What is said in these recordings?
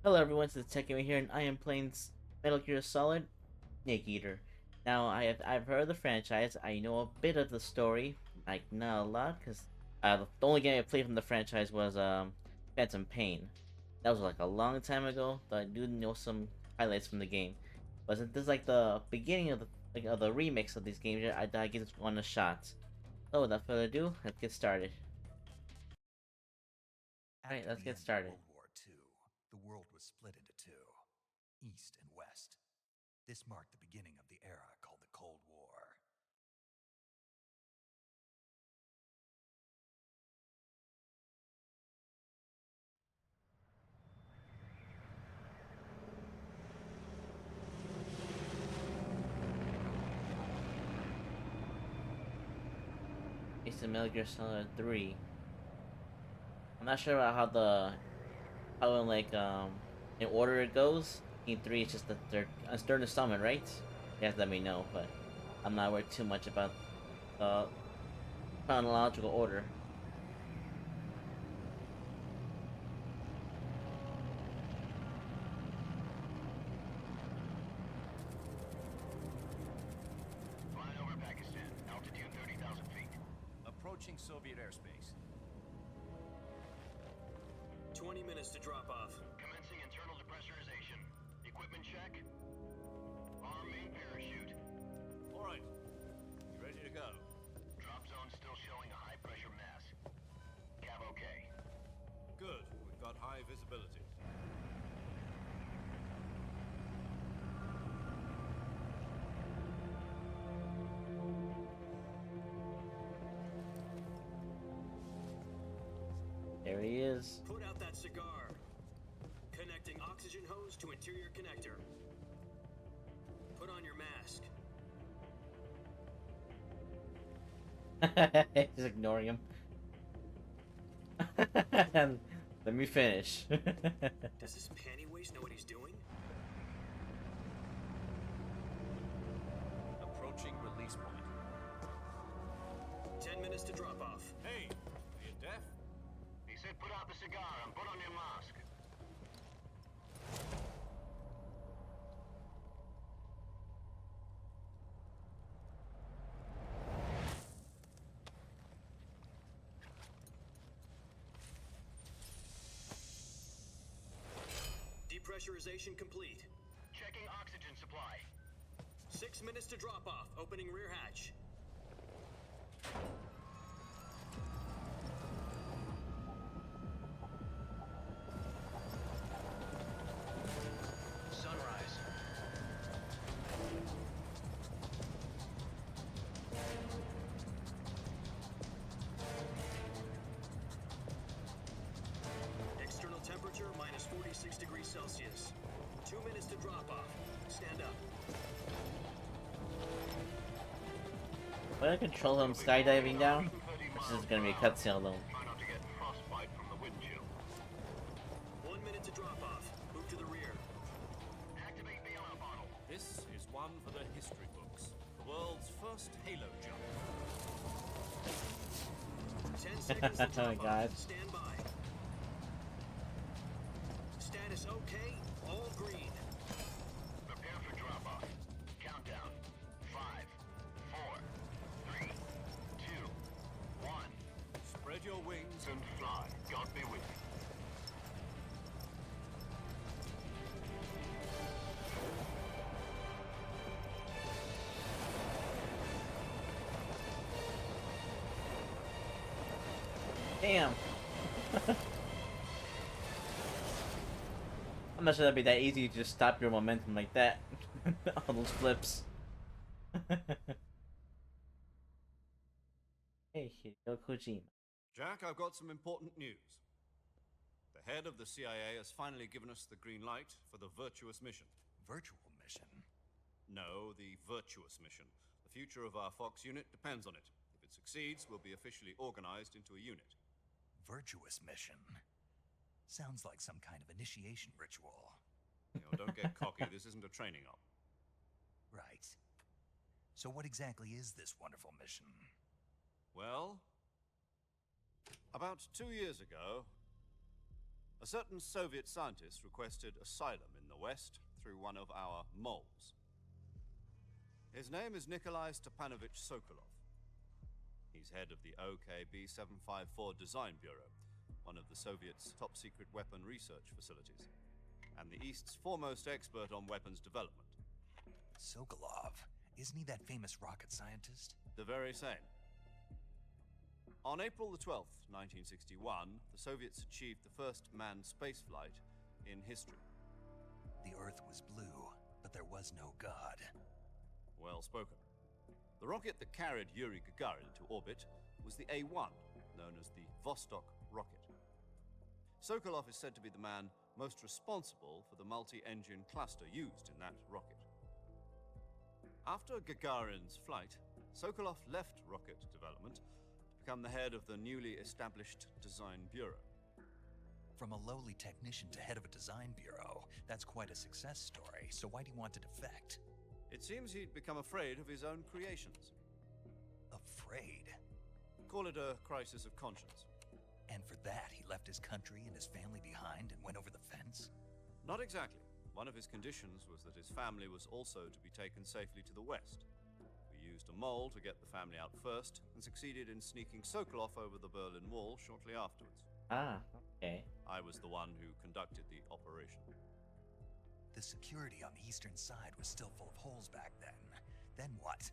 Hello everyone, it's Tech Gamer here, and I am playing Metal Gear Solid Snake Eater. Now, I've heard of the franchise. I know a bit of the story, like not a lot, because the only game I played from the franchise was Phantom Pain. That was like a long time ago, but I do know some highlights from the game. But since this is like the beginning of the remix of these games, I give this one a shot. So without further ado, let's get started. Alright, After let's the get end of started. World War II, the world was split into two, East and West. This marked the beginning of the era called the Cold War. It's the Metal Gear Solid 3. I'm not sure about how in in order it goes. Team 3 is just the third during the summon, right? You guys let me know, but I'm not worried too much about the chronological order. Flying over Pakistan, altitude 30,000 feet. Approaching Soviet airspace. 20 minutes to drop off. Commencing internal depressurization. Equipment check. Arm main parachute. All right. You ready to go? Drop zone still showing a high pressure mass. Cav okay. Good. We've got high visibility. There he is. Put out that cigar. Connecting oxygen hose to interior connector. Put on your mask. Just ignoring him. Let me finish. Does this panty waste know what he's doing? Approaching release point. 10 minutes to drop off. Hey, are you deaf? He said put out the cigar and put on your mask. Depressurization complete. Checking oxygen supply. 6 minutes to drop off. Opening rear hatch. Sunrise. External temperature minus 46 degrees Celsius. 2 minutes to drop off. Stand up. Would I control him skydiving down? This is gonna be a cutscene alone. Try not to get frostbite from the wind chill. 1 minute to drop off. Move to the rear. Activate the ammo bottle. This is one for the history books. The world's first Halo jump. 10 seconds to Oh my drop God. off. Stand by. Status okay. All green. Prepare for drop off. Countdown. 5, 4, 3, 2, 1. Spread your wings And fly. God be with you. Damn. I'm not sure that'd be that easy to just stop your momentum like that. All those flips. Hey, Hideo Kojima. Jack, I've got some important news. The head of the CIA has finally given us the green light for the virtuous mission. Virtual mission? No, the virtuous mission. The future of our Fox unit depends on it. If it succeeds, we'll be officially organized into a unit. Virtuous mission? Sounds like some kind of initiation ritual. Don't get cocky. This isn't a training op. Right. So what exactly is this wonderful mission? Well, about 2 years ago, A certain Soviet scientist requested asylum in the West through one of our moles. His name is Nikolai Stepanovich Sokolov. He's head of the OKB 754 Design Bureau, one of the Soviets' top-secret weapon research facilities, and the East's foremost expert on weapons development. Sokolov, isn't he that famous rocket scientist? The very same. On April the 12th, 1961, the Soviets achieved the first manned spaceflight in history. The Earth was blue, but there was no God. Well spoken. The rocket that carried Yuri Gagarin to orbit was the A-1, known as the Vostok rocket. Sokolov is said to be the man most responsible for the multi-engine cluster used in that rocket. After Gagarin's flight, Sokolov left rocket development to become the head of the newly established Design Bureau. From a lowly technician to head of a design bureau, that's quite a success story, so why'd he want to defect? It seems he'd become afraid of his own creations. Afraid? Call it a crisis of conscience. And for that, he left his country and his family behind and went over the fence? Not exactly. One of his conditions was that his family was also to be taken safely to the west. We used a mole to get the family out first, and succeeded in sneaking Sokolov over the Berlin Wall shortly afterwards. Ah, okay. I was the one who conducted the operation. The security on the eastern side was still full of holes back then. Then what?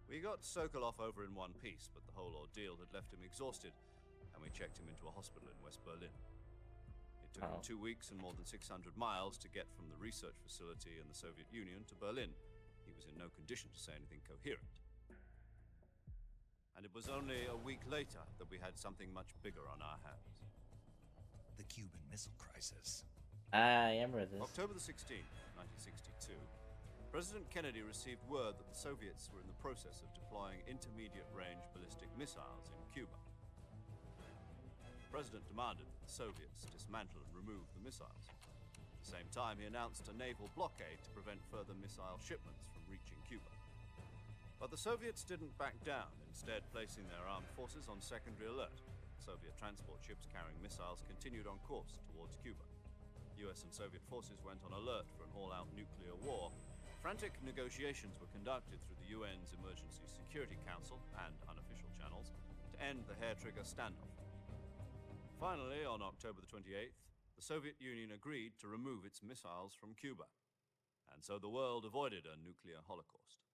We got Sokolov over in one piece, but the whole ordeal had left him exhausted, and we checked him into a hospital in West Berlin. It took him 2 weeks and more than 600 miles to get from the research facility in the Soviet Union to Berlin. He was in no condition to say anything coherent. And it was only a week later that we had something much bigger on our hands. The Cuban Missile Crisis. I remember this. October the 16th, 1962, President Kennedy received word that the Soviets were in the process of deploying intermediate-range ballistic missiles in Cuba. The President demanded that the Soviets dismantle and remove the missiles. At the same time, he announced a naval blockade to prevent further missile shipments from reaching Cuba. But the Soviets didn't back down, instead placing their armed forces on secondary alert. Soviet transport ships carrying missiles continued on course towards Cuba. US and Soviet forces went on alert for an all-out nuclear war. Frantic negotiations were conducted through the UN's Emergency Security Council and unofficial channels to end the hair-trigger standoff. Finally, on October the 28th, the Soviet Union agreed to remove its missiles from Cuba, and so the world avoided a nuclear holocaust.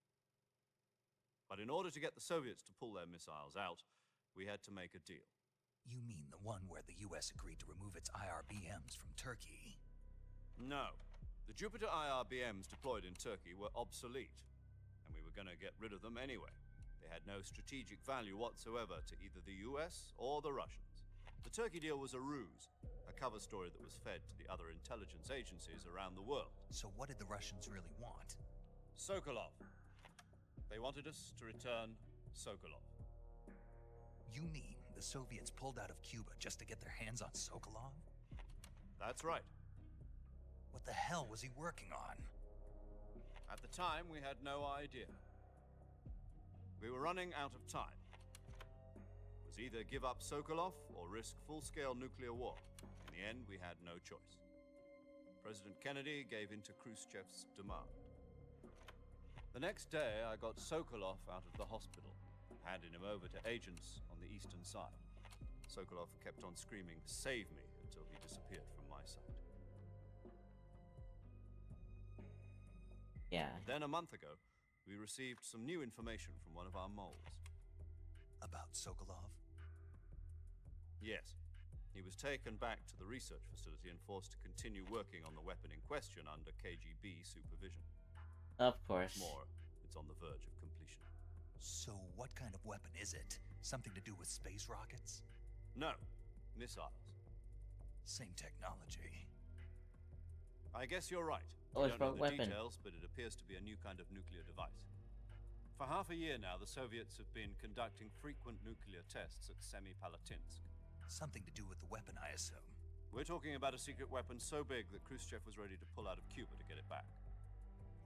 But in order to get the Soviets to pull their missiles out, we had to make a deal. You mean the one where the US agreed to remove its IRBMs from Turkey? No. The Jupiter IRBMs deployed in Turkey were obsolete, and we were going to get rid of them anyway. They had no strategic value whatsoever to either the US or the Russians. The Turkey deal was a ruse, a cover story that was fed to the other intelligence agencies around the world. So what did the Russians really want? Sokolov. They wanted us to return Sokolov. You mean the Soviets pulled out of Cuba just to get their hands on Sokolov? That's right. What the hell was he working on? At the time, we had no idea. We were running out of time. It was either give up Sokolov or risk full-scale nuclear war. In the end, we had no choice. President Kennedy gave in to Khrushchev's demand. The next day, I got Sokolov out of the hospital, handing him over to agents on the eastern side. Sokolov kept on screaming, "Save me," until he disappeared from my sight. Yeah. Then a month ago, we received some new information from one of our moles. About Sokolov? Yes. He was taken back to the research facility and forced to continue working on the weapon in question under KGB supervision. Of course. More, it's on the verge of completion. So what kind of weapon is it? Something to do with space rockets? No, missiles. Same technology. I guess you're right. Oh, We it's don't know about the weapon. details, but it appears to be a new kind of nuclear device. For half a year now, the Soviets have been conducting frequent nuclear tests at Semipalatinsk. Something to do with the weapon, I assume. We're talking about a secret weapon so big that Khrushchev was ready to pull out of Cuba to get it back.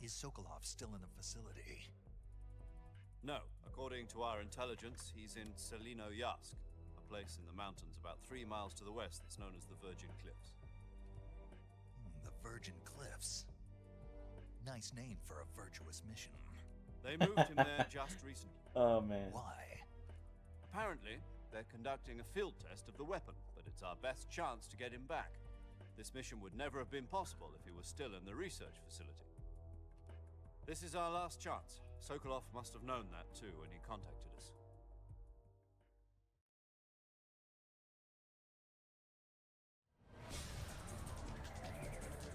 Is Sokolov still in the facility? No, according to our intelligence, he's in Selinoyarsk, a place in the mountains about 3 miles to the west that's known as the Virgin Cliffs. The Virgin Cliffs. Nice name for a virtuous mission. They moved him there just recently. Oh man. Why? Apparently, they're conducting a field test of the weapon, but it's our best chance to get him back. This mission would never have been possible if he was still in the research facility. This is our last chance. Sokolov must have known that too when he contacted us.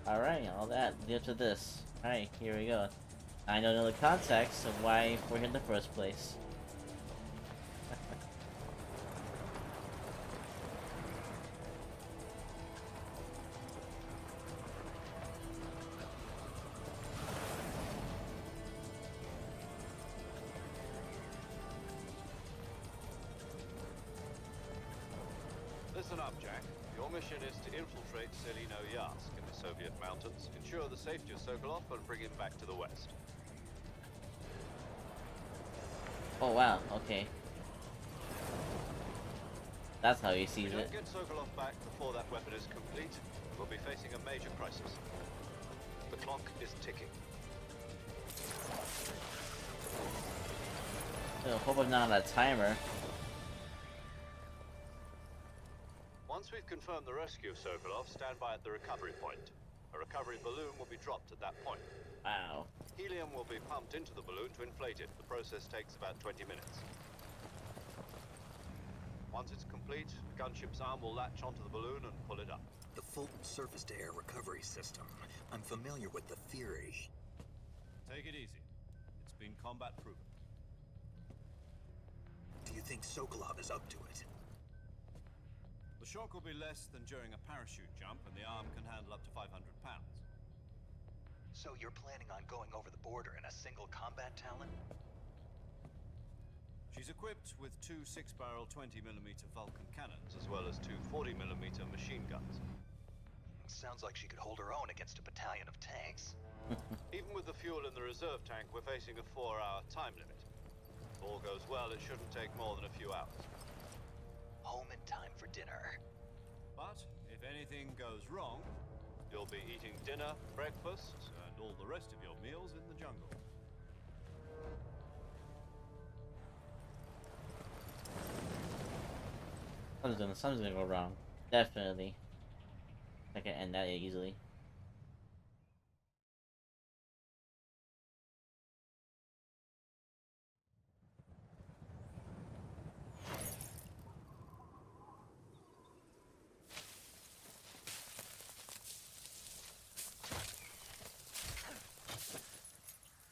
Alright, all that led to this. Alright, here we go. I don't know the context of why we're here in the first place. Listen up, Jack. Your mission is to infiltrate Selino-Yarsk in the Soviet mountains, ensure the safety of Sokolov, and bring him back to the west. Oh wow, okay. That's how he If we sees don't it. get Sokolov back before that weapon is complete, we'll be facing a major crisis. The clock is ticking. So, hope I'm not on a timer. Once we've confirmed the rescue of Sokolov, stand by at the recovery point. A recovery balloon will be dropped at that point. Wow. Helium will be pumped into the balloon to inflate it. The process takes about 20 minutes. Once it's complete, the gunship's arm will latch onto the balloon and pull it up. The Fulton surface-to-air recovery system. I'm familiar with the theory. Take it easy. It's been combat proven. Do you think Sokolov is up to it? The shock will be less than during a parachute jump, and the arm can handle up to 500 pounds. So you're planning on going over the border in a single combat Talon? She's equipped with two 6-barrel 20mm Vulcan cannons, as well as two 40mm machine guns. Sounds like she could hold her own against a battalion of tanks. Even with the fuel in the reserve tank, we're facing a 4-hour time limit. If all goes well, it shouldn't take more than a few hours. Home in time for dinner. But if anything goes wrong, you'll be eating dinner, breakfast, and all the rest of your meals in the jungle. Something's gonna go wrong. Definitely. I can end that easily.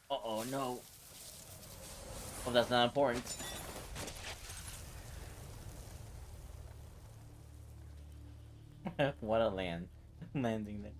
Uh-oh, no. Oh, that's not important. What a landing there.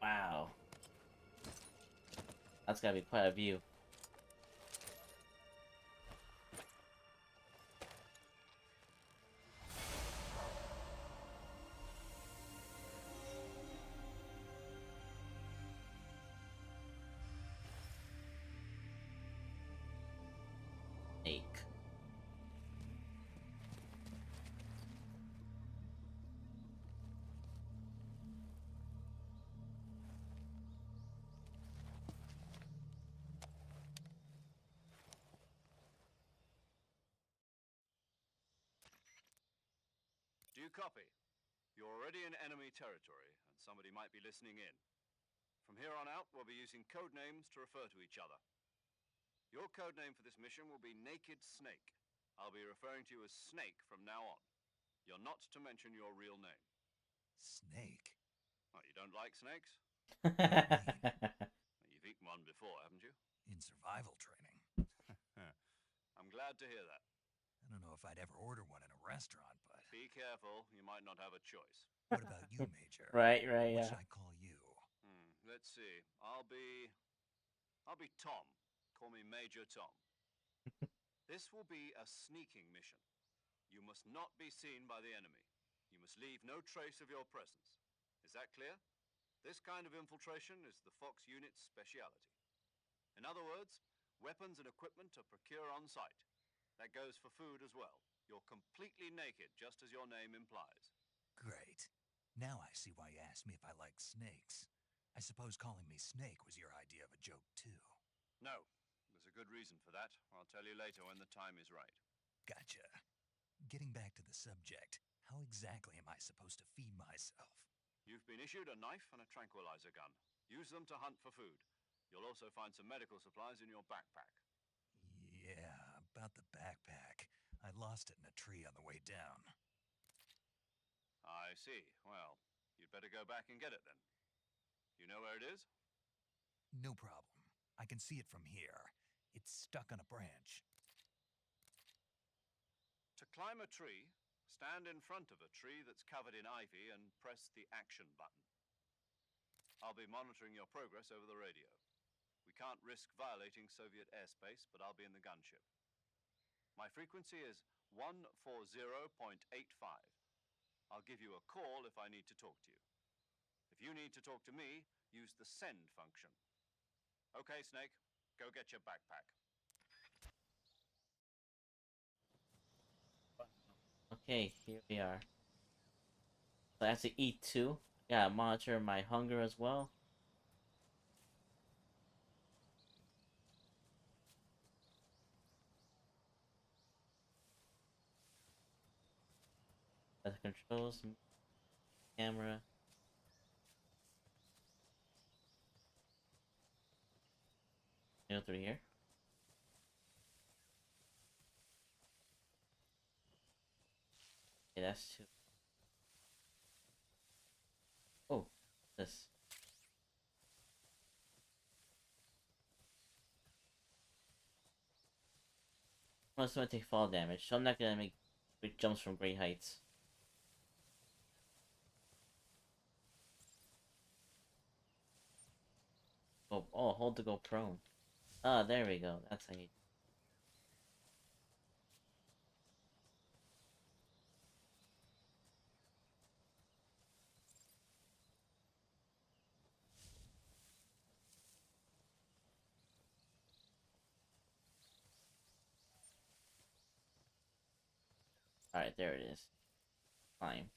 Wow. That's gotta be quite a view. Snake. Do you copy? You're already in enemy territory, and somebody might be listening in. From here on out, we'll be using code names to refer to each other. Your code name for this mission will be Naked Snake. I'll be referring to you as Snake from now on. You're not to mention your real name. Snake? Oh, you don't like snakes? You've eaten one before, haven't you? In survival training. I'm glad to hear that. I don't know if I'd ever order one in a restaurant, but... Be careful, you might not have a choice. What about you, Major? Right, What yeah. should I call you? Let's see. I'll be Tom. Call me Major Tom. This will be a sneaking mission. You must not be seen by the enemy. You must leave no trace of your presence. Is that clear? This kind of infiltration is the Fox unit's speciality. In other words, weapons and equipment are procured on site. That goes for food as well. You're completely naked, just as your name implies. Great. Now I see why you asked me if I like snakes. I suppose calling me Snake was your idea of a joke, too. No, there's a good reason for that. I'll tell you later when the time is right. Gotcha. Getting back to the subject, how exactly am I supposed to feed myself? You've been issued a knife and a tranquilizer gun. Use them to hunt for food. You'll also find some medical supplies in your backpack. Yeah, about the backpack. I lost it in a tree on the way down. I see. Well, you'd better go back and get it then. You know where it is? No problem. I can see it from here. It's stuck on a branch. To climb a tree, stand in front of a tree that's covered in ivy and press the action button. I'll be monitoring your progress over the radio. We can't risk violating Soviet airspace, but I'll be in the gunship. My frequency is 140.85. I'll give you a call if I need to talk to you. If you need to talk to me, use the send function. Okay, Snake, go get your backpack. Okay, here we are. So I have to eat too. Gotta monitor my hunger as well. The controls, camera. Go through here. Okay, that's two. Oh, this. I'm also gonna take fall damage, so I'm not gonna make big jumps from great heights. Oh, hold to go prone. Ah, there we go. That's how you. All right, there it is. Climb.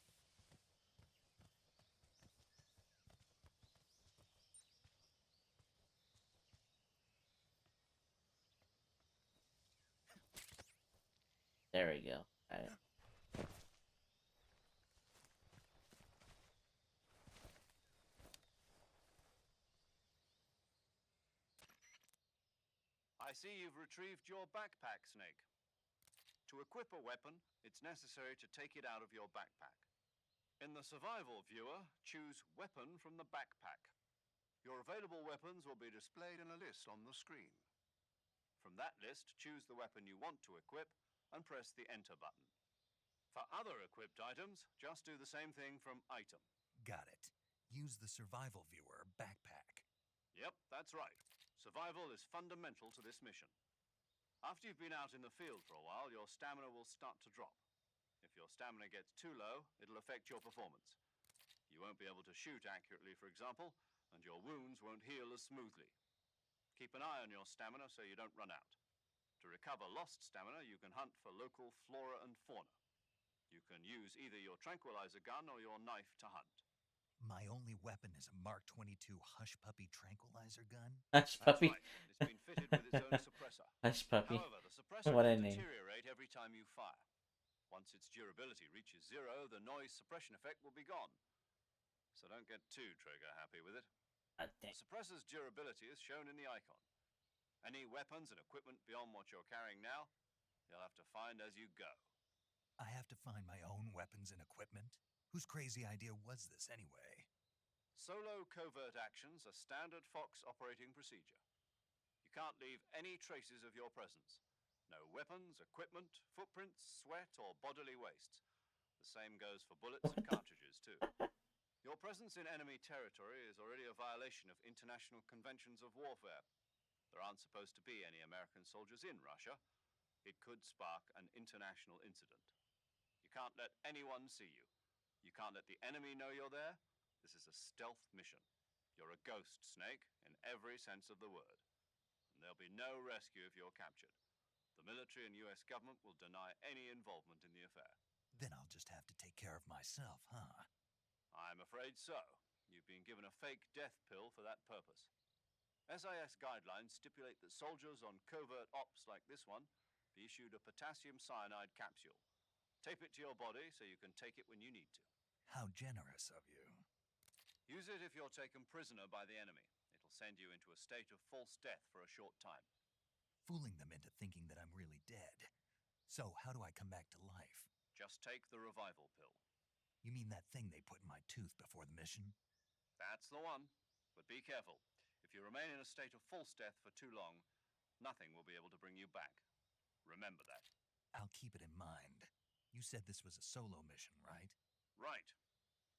There we go. Got it. I see you've retrieved your backpack, Snake. To equip a weapon, it's necessary to take it out of your backpack. In the survival viewer, choose Weapon from the backpack. Your available weapons will be displayed in a list on the screen. From that list, choose the weapon you want to equip and press the Enter button. For other equipped items, just do the same thing from Item. Got it. Use the survival viewer backpack. Yep, that's right. Survival is fundamental to this mission. After you've been out in the field for a while, your stamina will start to drop. If your stamina gets too low, it'll affect your performance. You won't be able to shoot accurately, for example, and your wounds won't heal as smoothly. Keep an eye on your stamina so you don't run out. To recover lost stamina, you can hunt for local flora and fauna. You can use either your tranquilizer gun or your knife to hunt. My only weapon is a Mark 22 Hush Puppy tranquilizer gun. Hush That's puppy. right, and it's been fitted with its own suppressor. Hush puppy. However, the suppressor What will a name. deteriorate every time you fire. Once its durability reaches zero, the noise suppression effect will be gone. So don't get too trigger happy with it. Ah, dang. The suppressor's durability is shown in the icon. Any weapons and equipment beyond what you're carrying now, you'll have to find as you go. I have to find my own weapons and equipment? Whose crazy idea was this anyway? Solo covert actions are standard Fox operating procedure. You can't leave any traces of your presence. No weapons, equipment, footprints, sweat, or bodily wastes. The same goes for bullets and cartridges, too. Your presence in enemy territory is already a violation of international conventions of warfare. There aren't supposed to be any American soldiers in Russia. It could spark an international incident. You can't let anyone see you. You can't let the enemy know you're there. This is a stealth mission. You're a ghost, Snake, in every sense of the word. And there'll be no rescue if you're captured. The military and US government will deny any involvement in the affair. Then I'll just have to take care of myself, huh? I'm afraid so. You've been given a fake death pill for that purpose. SIS guidelines stipulate that soldiers on covert ops like this one be issued a potassium cyanide capsule. Tape it to your body so you can take it when you need to. How generous of you. Use it if you're taken prisoner by the enemy. It'll send you into a state of false death for a short time. Fooling them into thinking that I'm really dead. So how do I come back to life? Just take the revival pill. You mean that thing they put in my tooth before the mission? That's the one. But be careful. If you remain in a state of false death for too long, nothing will be able to bring you back. Remember that. I'll keep it in mind. You said this was a solo mission, right? Right.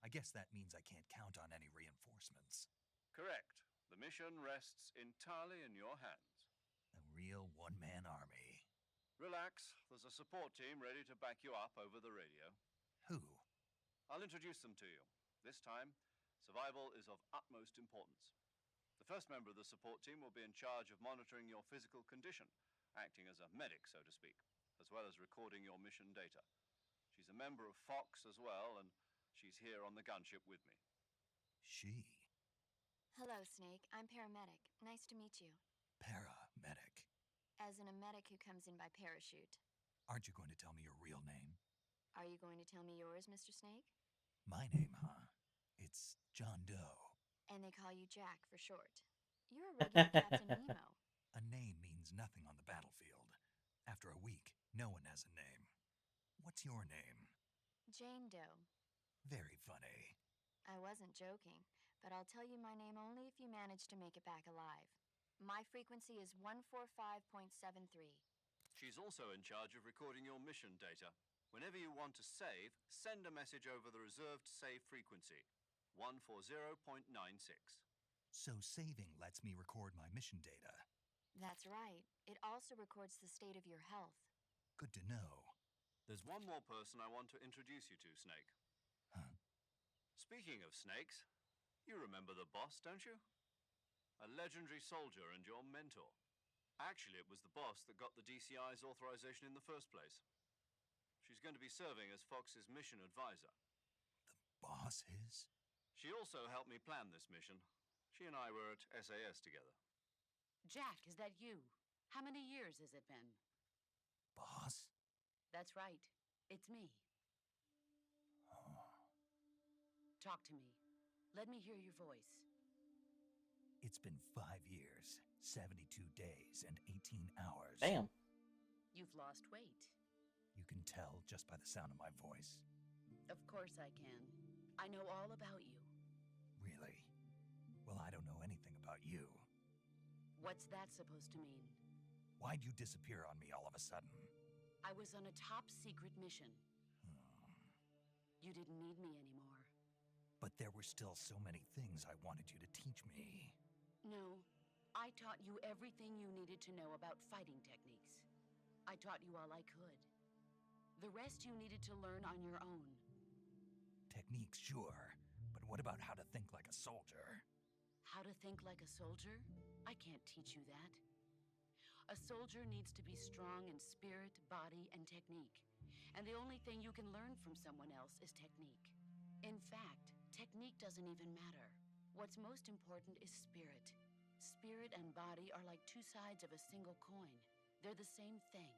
I guess that means I can't count on any reinforcements. Correct. The mission rests entirely in your hands. A real one-man army. Relax. There's a support team ready to back you up over the radio. Who? I'll introduce them to you. This time, survival is of utmost importance. The first member of the support team will be in charge of monitoring your physical condition, acting as a medic, so to speak, as well as recording your mission data. She's a member of Fox as well, and she's here on the gunship with me. She. Hello, Snake. I'm paramedic. Nice to meet you. Paramedic. As in a medic who comes in by parachute. Aren't you going to tell me your real name? Are you going to tell me yours, Mr. Snake? My name, huh? It's John Doe. And they call you Jack for short. You're a regular Captain Nemo. A name means nothing on the battlefield. After a week, no one has a name. What's your name? Jane Doe. Very funny. I wasn't joking, but I'll tell you my name only if you manage to make it back alive. My frequency is 145.73. She's also in charge of recording your mission data. Whenever you want to save, send a message over the reserved save frequency, 140.96. So saving lets me record my mission data. That's right. It also records the state of your health. Good to know. There's one more person I want to introduce you to, Snake. Huh? Speaking of snakes, you remember the boss, don't you? A legendary soldier and your mentor. Actually, it was the boss that got the DCI's authorization in the first place. She's going to be serving as Fox's mission advisor. The boss is? She also helped me plan this mission. She and I were at SAS together. Jack, is that you? How many years has it been? Boss? That's right. It's me. Oh. Talk to me. Let me hear your voice. It's been 5 years, 72 days, and 18 hours. Damn. You've lost weight. You can tell just by the sound of my voice. Of course I can. I know all about you. Really? Well, I don't know anything about you. What's that supposed to mean? Why'd you disappear on me all of a sudden? I was on a top-secret mission. You didn't need me anymore. But there were still so many things I wanted you to teach me. No, I taught you everything you needed to know about fighting techniques. I taught you all I could. The rest you needed to learn on your own. Techniques, sure. But what about how to think like a soldier? How to think like a soldier? I can't teach you that. A soldier needs to be strong in spirit, body, and technique. And the only thing you can learn from someone else is technique. In fact, technique doesn't even matter. What's most important is spirit. Spirit and body are like two sides of a single coin. They're the same thing.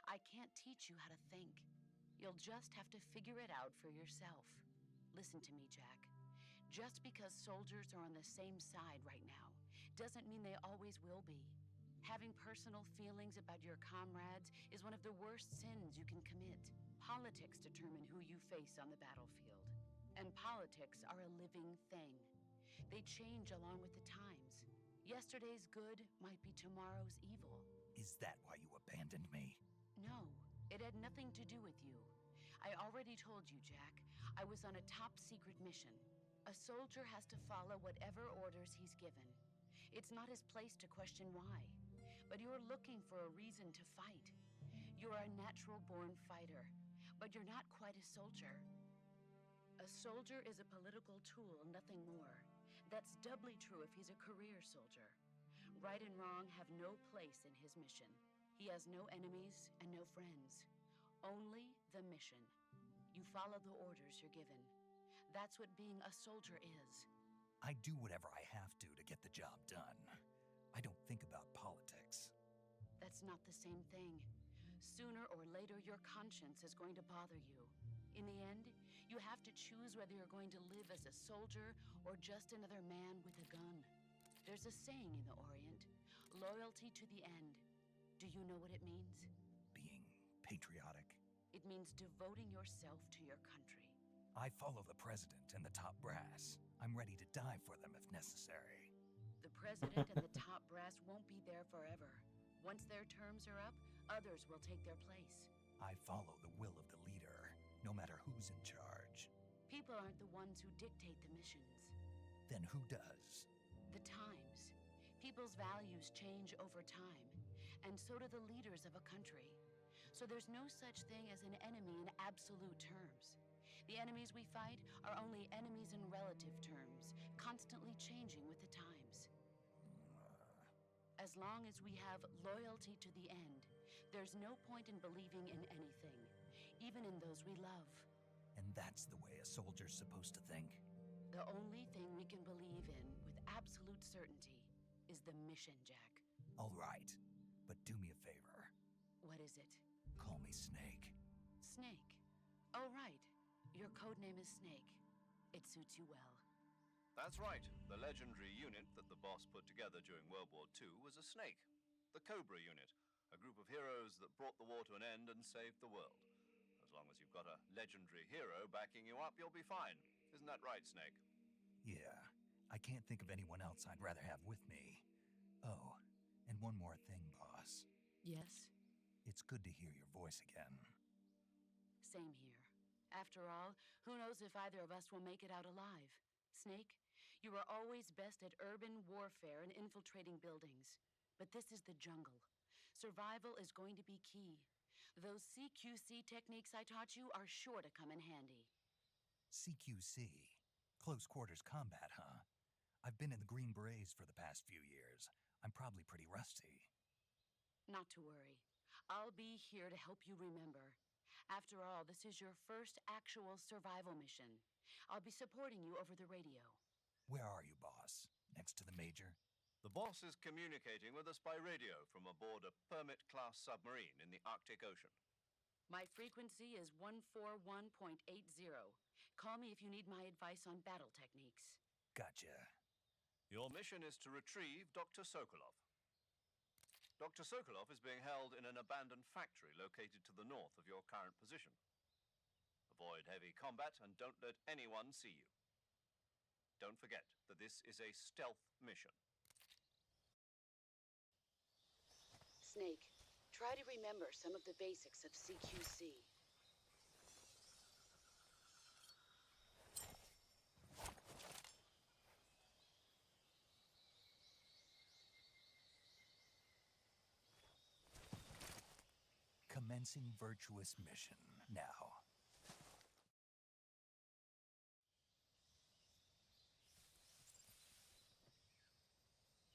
I can't teach you how to think. You'll just have to figure it out for yourself. Listen to me, Jack. Just because soldiers are on the same side right now doesn't mean they always will be. Having personal feelings about your comrades is one of the worst sins you can commit. Politics determine who you face on the battlefield. And politics are a living thing. They change along with the times. Yesterday's good might be tomorrow's evil. Is that why you abandoned me? No, it had nothing to do with you. I already told you, Jack. I was on a top-secret mission. A soldier has to follow whatever orders he's given. It's not his place to question why. But you're looking for a reason to fight. You're a natural born fighter, but you're not quite a soldier. A soldier is a political tool, nothing more. That's doubly true if he's a career soldier. Right and wrong have no place in his mission. He has no enemies and no friends. Only the mission. You follow the orders you're given. That's what being a soldier is. I do whatever I have to get the job done. I don't think about politics. That's not the same thing. Sooner or later, your conscience is going to bother you. In the end, you have to choose whether you're going to live as a soldier or just another man with a gun. There's a saying in the Orient, loyalty to the end. Do you know what it means? Being patriotic. It means devoting yourself to your country. I follow the president and the top brass. I'm ready to die for them if necessary. The president and the top brass won't be there forever. Once their terms are up, others will take their place. I follow the will of the leader, no matter who's in charge. People aren't the ones who dictate the missions. Then who does? The times. People's values change over time, and so do the leaders of a country. So there's no such thing as an enemy in absolute terms. The enemies we fight are only enemies in relative terms, constantly changing with the times. As long as we have loyalty to the end, there's no point in believing in anything, even in those we love. And that's the way a soldier's supposed to think? The only thing we can believe in with absolute certainty is the mission, Jack. All right, but do me a favor. What is it? Call me Snake. Snake. Oh, right. Your code name is Snake. It suits you well. That's right. The legendary unit that the boss put together during World War II was a snake. The Cobra unit, a group of heroes that brought the war to an end and saved the world. As long as you've got a legendary hero backing you up, you'll be fine. Isn't that right, Snake? Yeah, I can't think of anyone else I'd rather have with me. Oh, and one more thing, boss. Yes? It's good to hear your voice again. Same here. After all, who knows if either of us will make it out alive? Snake, you were always best at urban warfare and infiltrating buildings. But this is the jungle. Survival is going to be key. Those CQC techniques I taught you are sure to come in handy. CQC? Close quarters combat, huh? I've been in the Green Berets for the past few years. I'm probably pretty rusty. Not to worry. I'll be here to help you remember. After all, this is your first actual survival mission. I'll be supporting you over the radio. Where are you, boss? Next to the major? The boss is communicating with us by radio from aboard a Permit-class submarine in the Arctic Ocean. My frequency is 141.80. Call me if you need my advice on battle techniques. Gotcha. Your mission is to retrieve Dr. Sokolov. Dr. Sokolov is being held in an abandoned factory located to the north of your current position. Avoid heavy combat and don't let anyone see you. Don't forget that this is a stealth mission. Snake, try to remember some of the basics of CQC. Commencing virtuous mission now.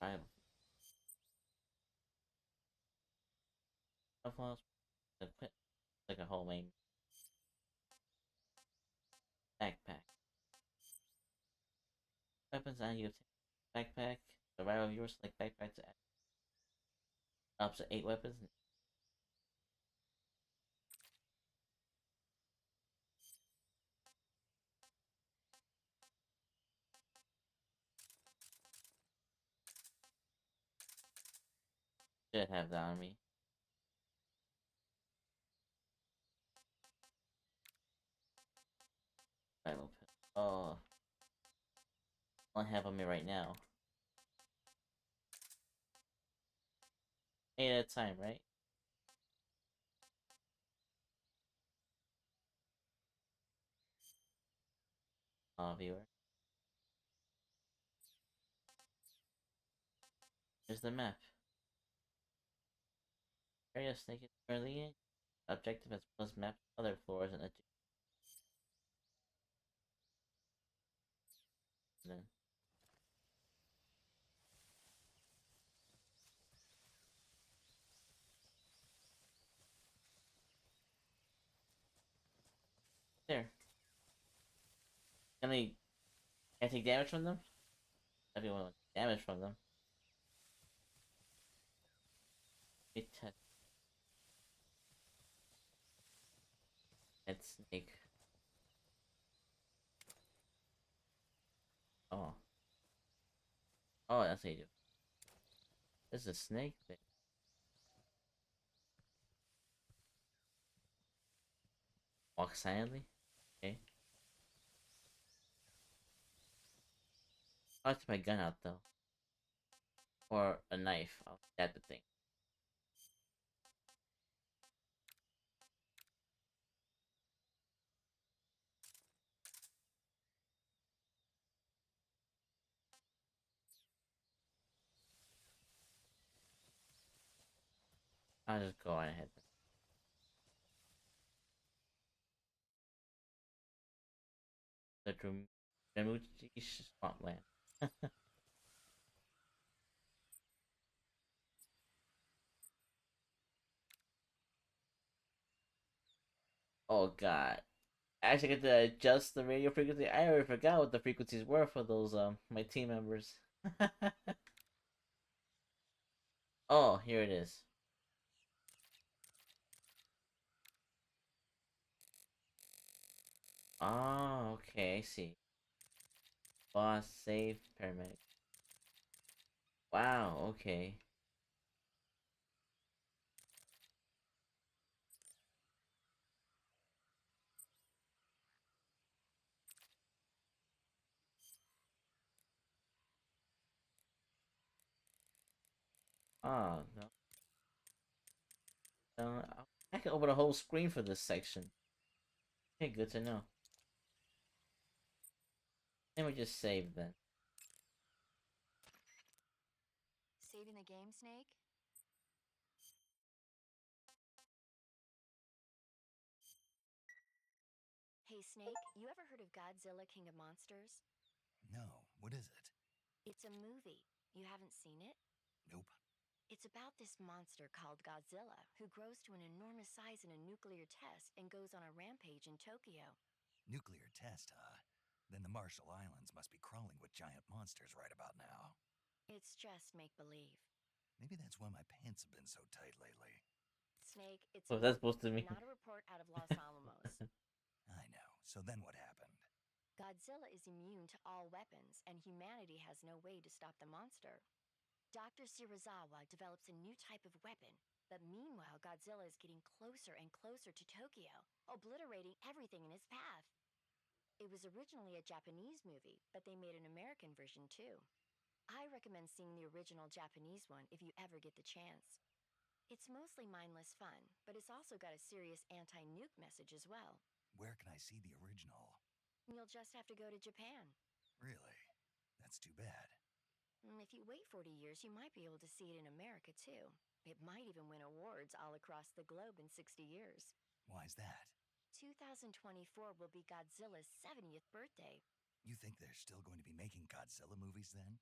I have like a whole main backpack. Weapons and you backpack. The right of yours like backpacks up to 8 weapons. Should have that on me. Rifle pistol. Oh, I have on me right now. 8 at a time, right? Viewer. Here's the map. Area snake is currently in. Objective as well as map other floors and adjacent. There. Can I take damage from them? Everyone wants damage from them. It test that snake. Oh. Oh, that's how you do. There's a snake there. Walk silently? Okay. I'll take my gun out though. Or a knife. I'll stab the thing. I'll just go on ahead. The Dramuchi swampland. Oh god. I actually get to adjust the radio frequency. I already forgot what the frequencies were for those my team members. Oh, here it is. Oh, okay, I see. Boss, save, paramedic. Wow, okay. Oh, no. I can open a whole screen for this section. Okay, good to know. Let me just save then. Saving the game, Snake? Hey, Snake, you ever heard of Godzilla King of Monsters? No, what is it? It's a movie. You haven't seen it? Nope. It's about this monster called Godzilla who grows to an enormous size in a nuclear test and goes on a rampage in Tokyo. Nuclear test, huh? Then the Marshall Islands must be crawling with giant monsters right about now. It's just make believe. Maybe that's why my pants have been so tight lately. Snake, it's a What's that movie, supposed to mean? not a report out of Los Alamos. I know. So then what happened? Godzilla is immune to all weapons, and humanity has no way to stop the monster. Dr. Shirazawa develops a new type of weapon, but meanwhile, Godzilla is getting closer and closer to Tokyo, obliterating everything in his path. It was originally a Japanese movie, but they made an American version too. I recommend seeing the original Japanese one if you ever get the chance. It's mostly mindless fun, but it's also got a serious anti-nuke message as well. Where can I see the original? You'll just have to go to Japan. Really? That's too bad. If you wait 40 years, you might be able to see it in America too. It might even win awards all across the globe in 60 years. Why's that? 2024 will be Godzilla's 70th birthday. You think they're still going to be making Godzilla movies then?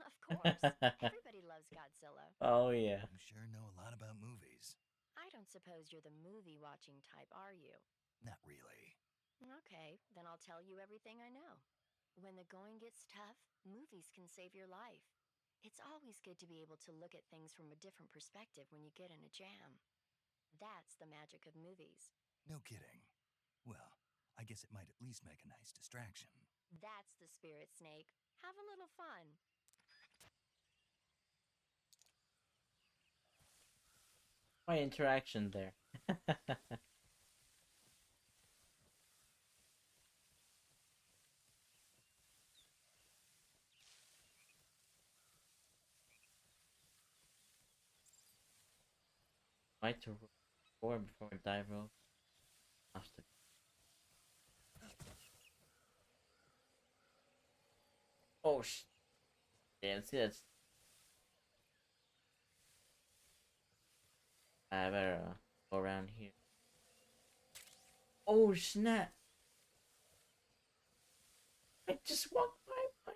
Of course. Everybody loves Godzilla. Oh yeah. You sure know a lot about movies. I don't suppose you're the movie watching type, are you? Not really. Okay, then I'll tell you everything I know. When the going gets tough, movies can save your life. It's always good to be able to look at things from a different perspective when you get in a jam. That's the magic of movies. No kidding. Well, I guess it might at least make a nice distraction. That's the spirit, Snake. Have a little fun. My interaction there. Might to forward before I dive roll. Oh sh! Damn, see that's I better go around here. Oh snap! I just walked by one.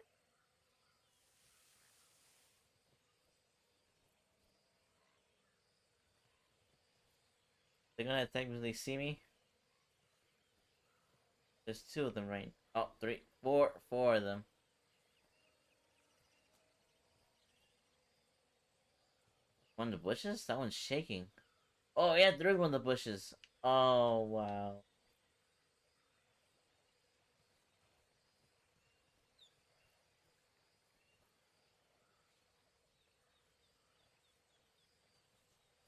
They're gonna attack me when they see me. There's two of them, right? Oh, three, four of them. One of the bushes? That one's shaking. Oh yeah, there is one of the bushes. Oh wow.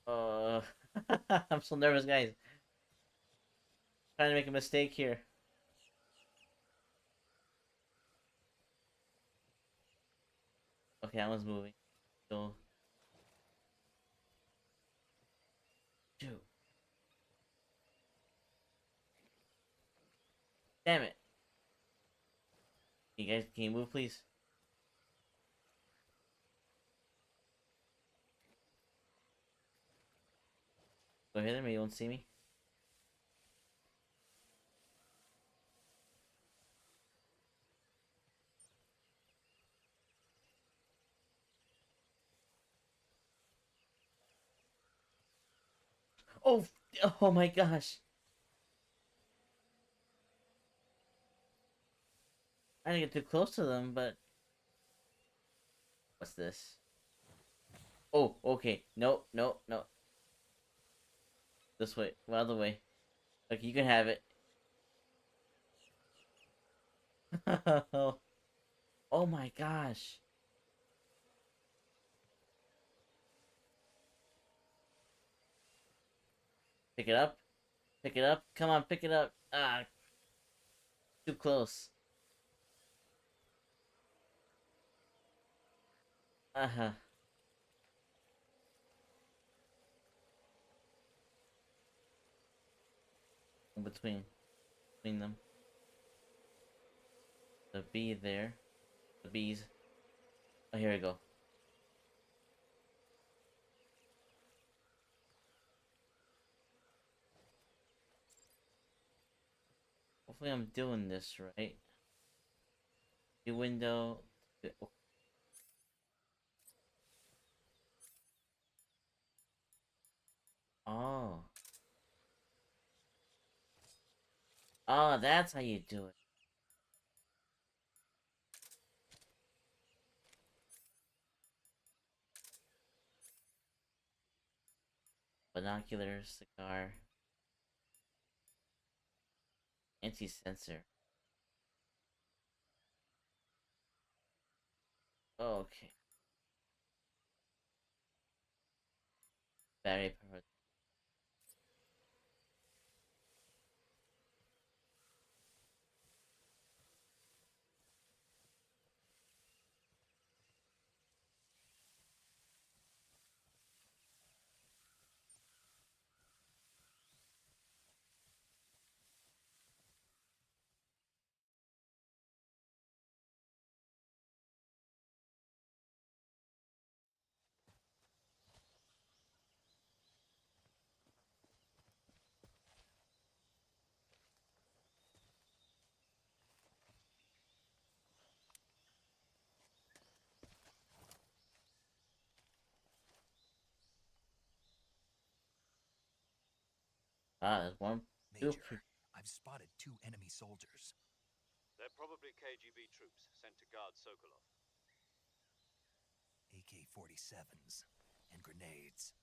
Uh, I'm so nervous, guys. Trying to make a mistake here. Okay, that one's moving. So, shoot. Damn it. You guys, can you move, please? Go hit him, you won't see me. Oh, oh my gosh. I didn't get too close to them, but what's this? Oh, okay. No, no, no. This way. Well, other way. Okay, you can have it. Oh my gosh. Pick it up. Pick it up. Come on, pick it up. Ah, too close. Uh-huh. In between them. The bee there. The bees. Oh, here we go. Hopefully I'm doing this right. The window. Oh. Oh, that's how you do it. Binoculars, cigar, anti-sensor. Okay. Battery powered. Ah, there's one. Two. Major, I've spotted 2 enemy soldiers. They're probably KGB troops sent to guard Sokolov. AK-47s and grenades.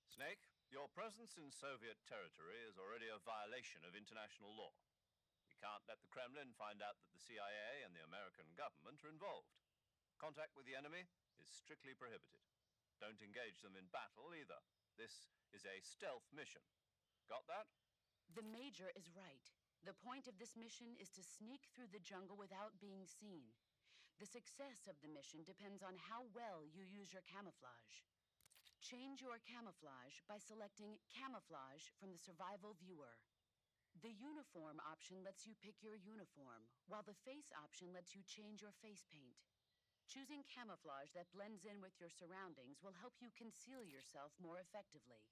Snake, your presence in Soviet territory is already a violation of international law. We can't let the Kremlin find out that the CIA and the American government are involved. Contact with the enemy is strictly prohibited. Don't engage them in battle either. This is a stealth mission. Got that? The Major is right. The point of this mission is to sneak through the jungle without being seen. The success of the mission depends on how well you use your camouflage. Change your camouflage by selecting Camouflage from the Survival Viewer. The Uniform option lets you pick your uniform, while the Face option lets you change your face paint. Choosing camouflage that blends in with your surroundings will help you conceal yourself more effectively.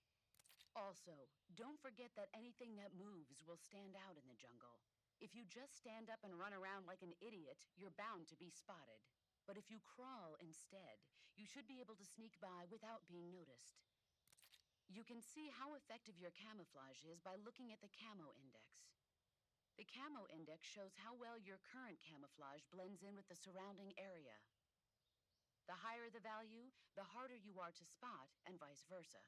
Also, don't forget that anything that moves will stand out in the jungle. If you just stand up and run around like an idiot, you're bound to be spotted. But if you crawl instead, you should be able to sneak by without being noticed. You can see how effective your camouflage is by looking at the camo index. The camo index shows how well your current camouflage blends in with the surrounding area. The higher the value, the harder you are to spot, and vice versa.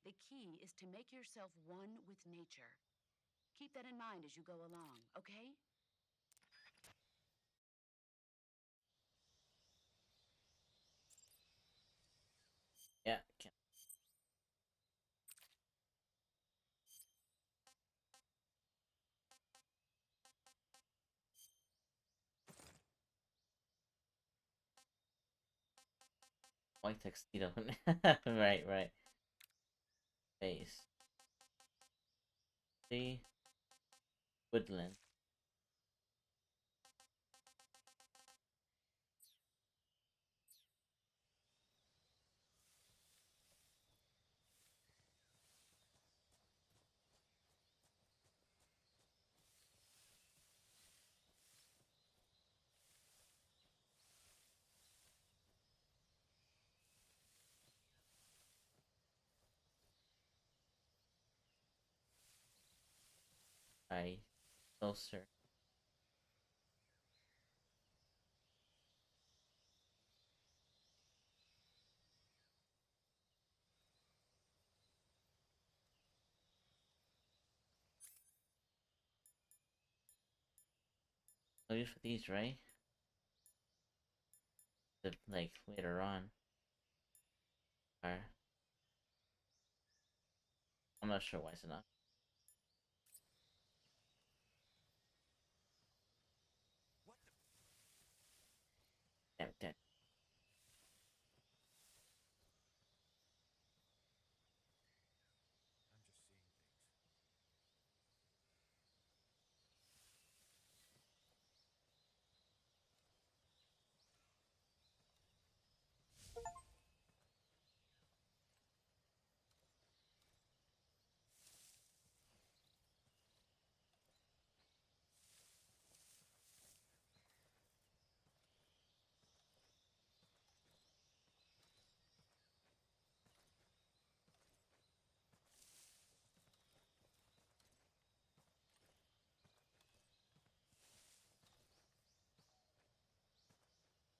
The key is to make yourself one with nature. Keep that in mind as you go along, okay? Yeah. White tuxedo. Right, right. Face. See? Woodland. I closer. No use for these, right? Like later on. Or I'm not sure why it's not. What the? Damn it. I'm just seeing things.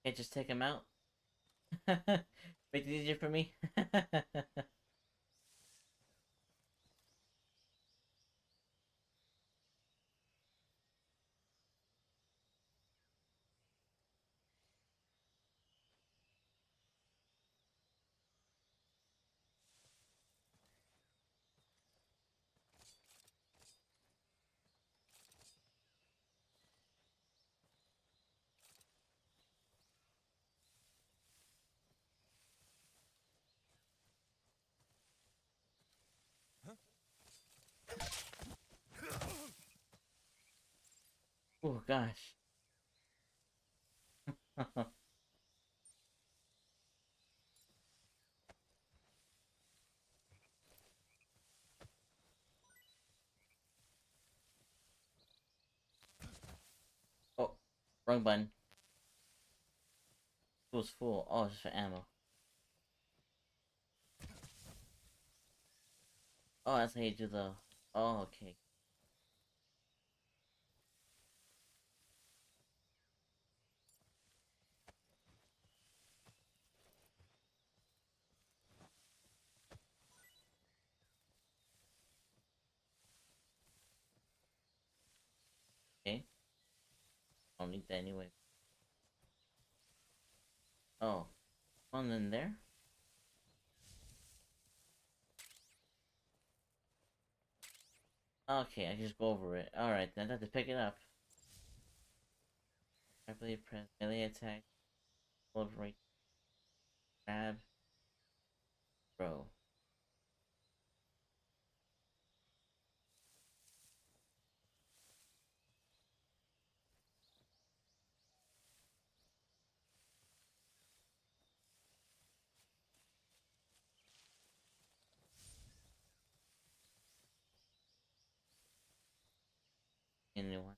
Can't just take him out. Make it easier for me. Oh gosh. Oh, wrong button. It was full. Oh, just for ammo. Oh, that's how you do the. Oh, okay. Okay. I don't need that anyway. Oh, one in there. Okay, I can just go over it. Alright, then I have to pick it up. Rapidly press melee attack. Hold right. Grab. Throw. Anyone?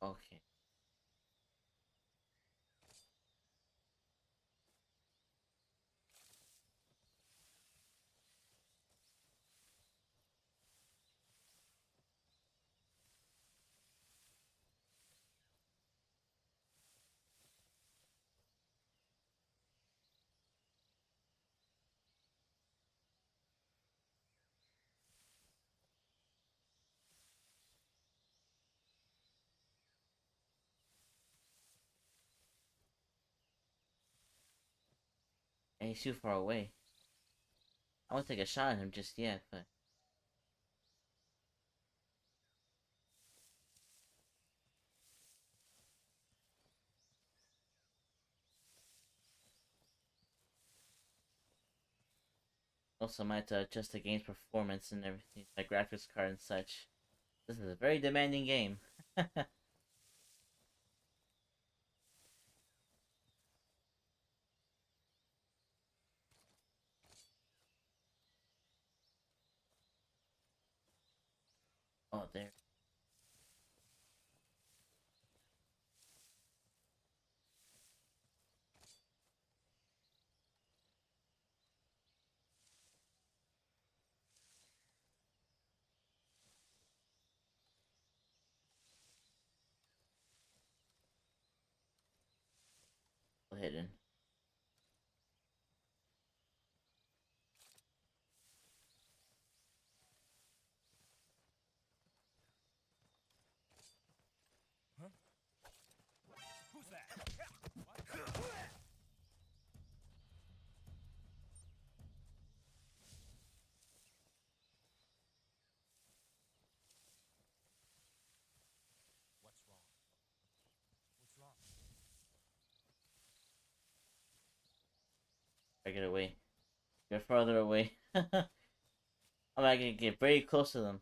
Okay. And he's too far away. I won't take a shot at him just yet, but also might adjust the game's performance and everything, my graphics card and such. This is a very demanding game. Oh, there. Hidden. Who's that? What's wrong? What's wrong? I get away. Get farther away. I'm not gonna get very close to them.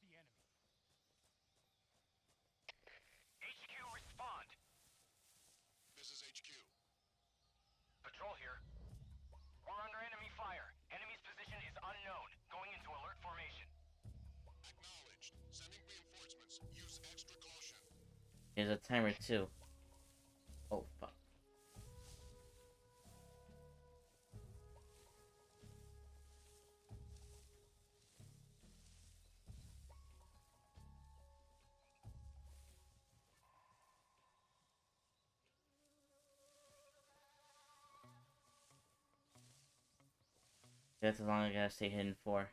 The enemy. HQ, respond. This is HQ. Patrol here. We're under enemy fire. Enemy's position is unknown. Going into alert formation. Acknowledged. Sending reinforcements. Use extra caution. There's a timer too. Oh fuck. That's as long as I gotta stay hidden for.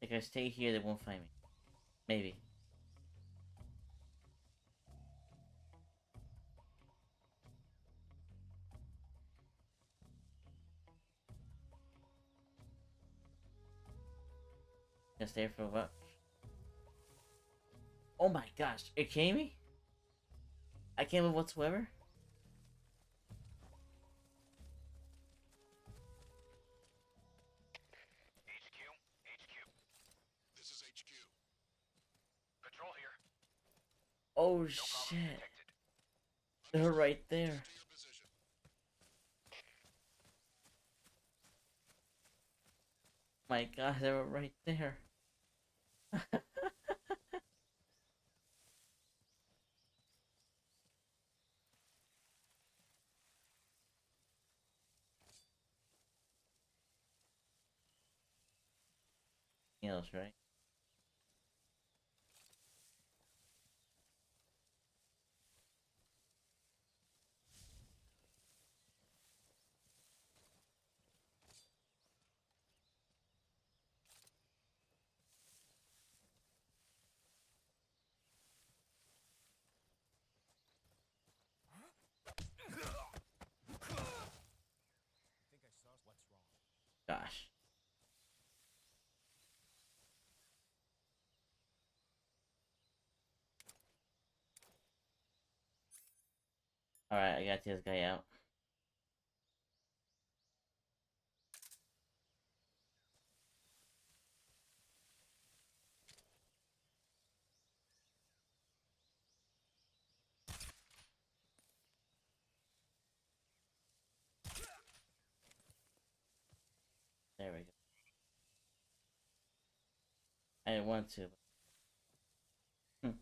If I stay here, they won't find me. Maybe. Gonna stay for what? Oh my gosh, it came me? I can't move whatsoever? HQ, HQ. This is HQ. Patrol here. Oh No problem shit. detected. They're right there. To your position. My god, they were right there. Heals, right? I think I saw what's wrong. Gosh. Alright, I gotta take this guy out. I didn't want to. But...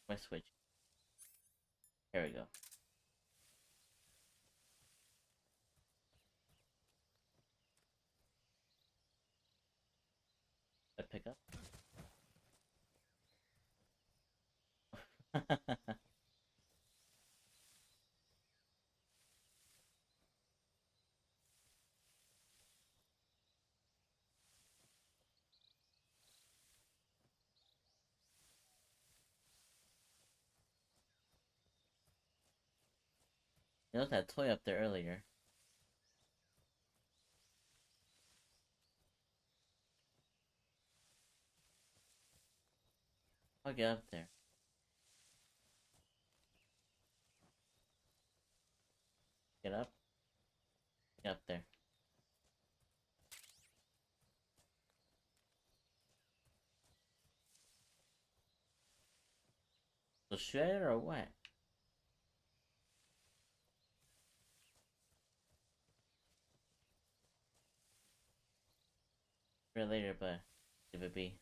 My switch. There we go. I pick up. You know that toy up there earlier. I'll get up there. Get up. Get up there. So shoot it or what? For later, but leave it be.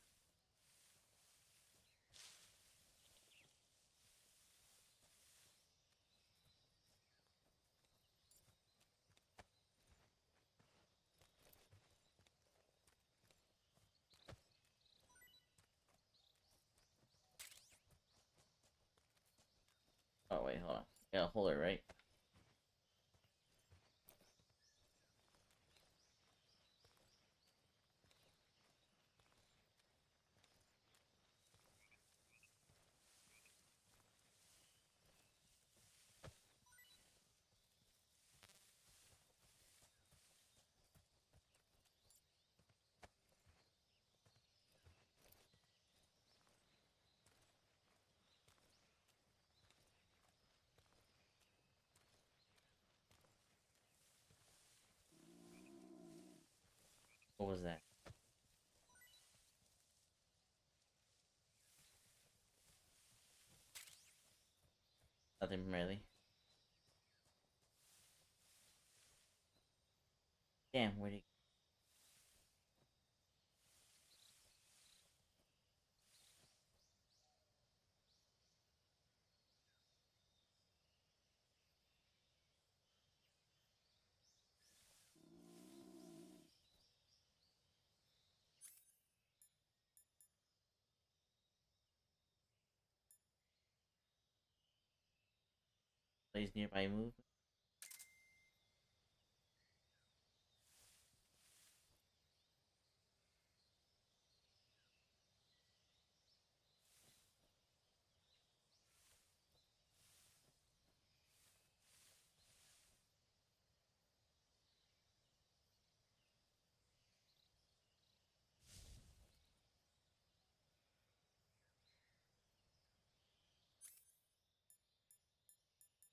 Oh wait, hold on. Gotta hold it right. What was that? Nothing really. Damn, where'd he... Plays nearby move?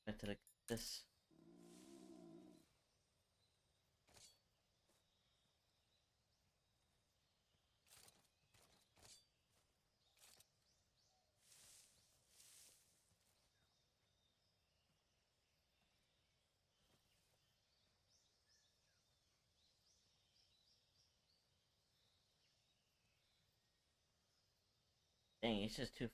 Back to the... this. Dang, it's just too...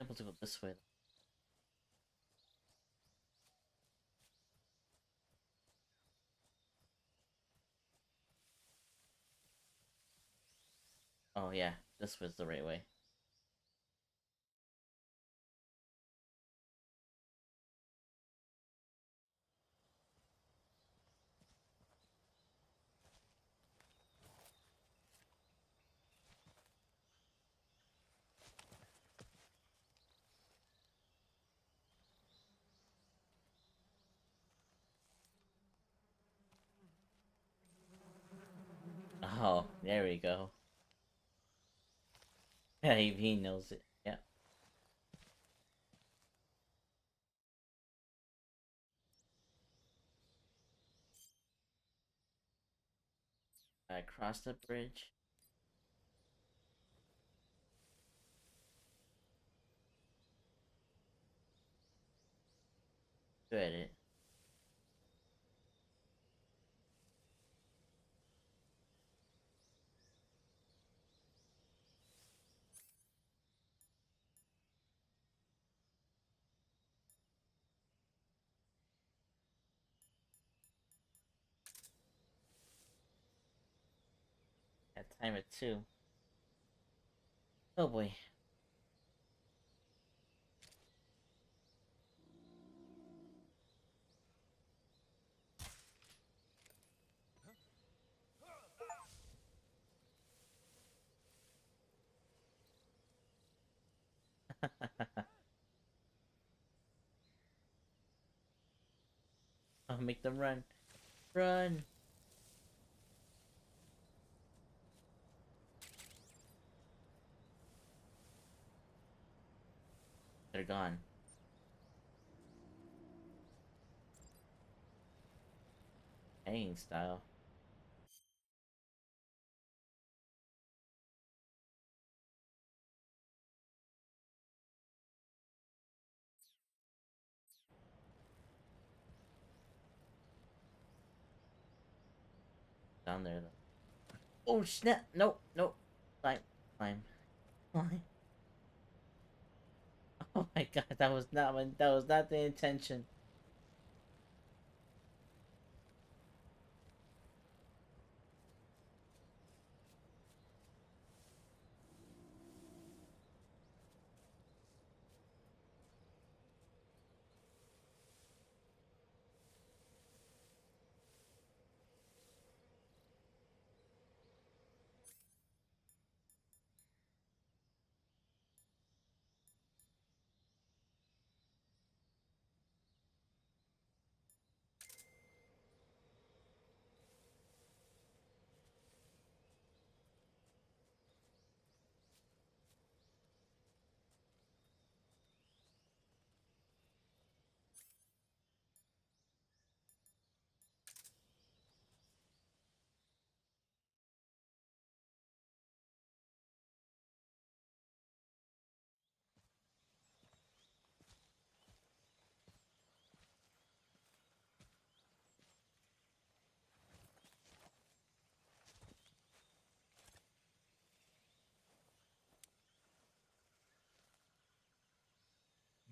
Able to go this way. Oh yeah, this was the right way. There we go. Yeah, he knows it. Yeah. I crossed the bridge. Good at it. Got time it too. Oh boy. I'll make them run. Run! They're gone. Hanging style. Down there though. Oh snap! Nope, nope. Climb, climb, climb. Oh my god, that was not the intention.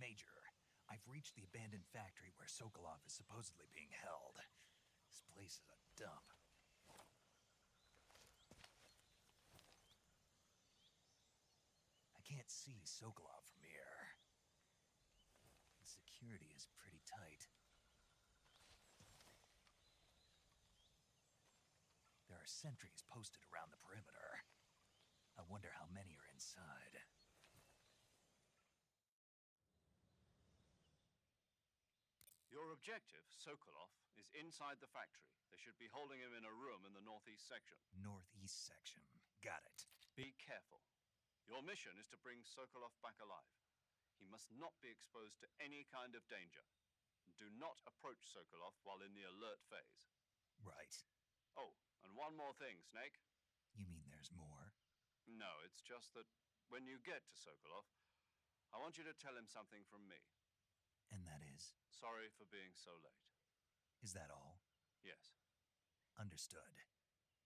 Major, I've reached the abandoned factory where Sokolov is supposedly being held. This place is a dump. I can't see Sokolov from here. The security is pretty tight. There are sentries posted around the perimeter. I wonder how many are inside. Your objective, Sokolov, is inside the factory. They should be holding him in a room in the northeast section. Northeast section. Got it. Be careful. Your mission is to bring Sokolov back alive. He must not be exposed to any kind of danger. Do not approach Sokolov while in the alert phase. Right. Oh, and one more thing, Snake. You mean there's more? No, it's just that when you get to Sokolov, I want you to tell him something from me. And that is? Sorry for being so late. Is that all? Yes. Understood.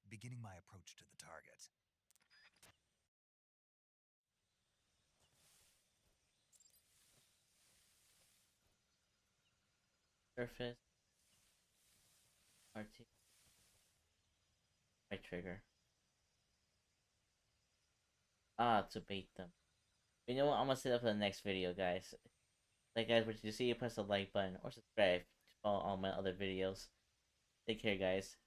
Beginning my approach to the target. Surface. RT. Right trigger. Ah, to bait them. You know what? I'm gonna set up for the next video, guys. Like, guys, what you see, press the like button or subscribe to follow all my other videos. Take care, guys.